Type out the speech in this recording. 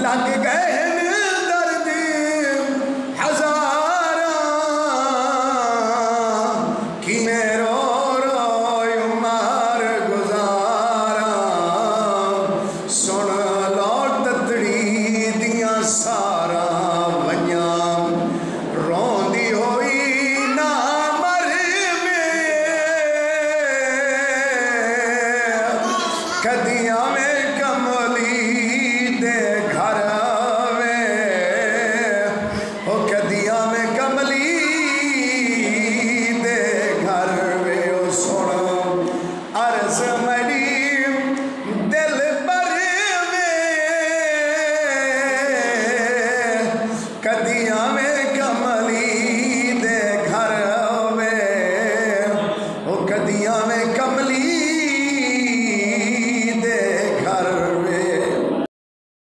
लग गए दर्द हजारा कि मेरो रो उमर गुजारा सुन लो ततड़ी दियां सारा वंया रोंदी होई ना मर में कदियां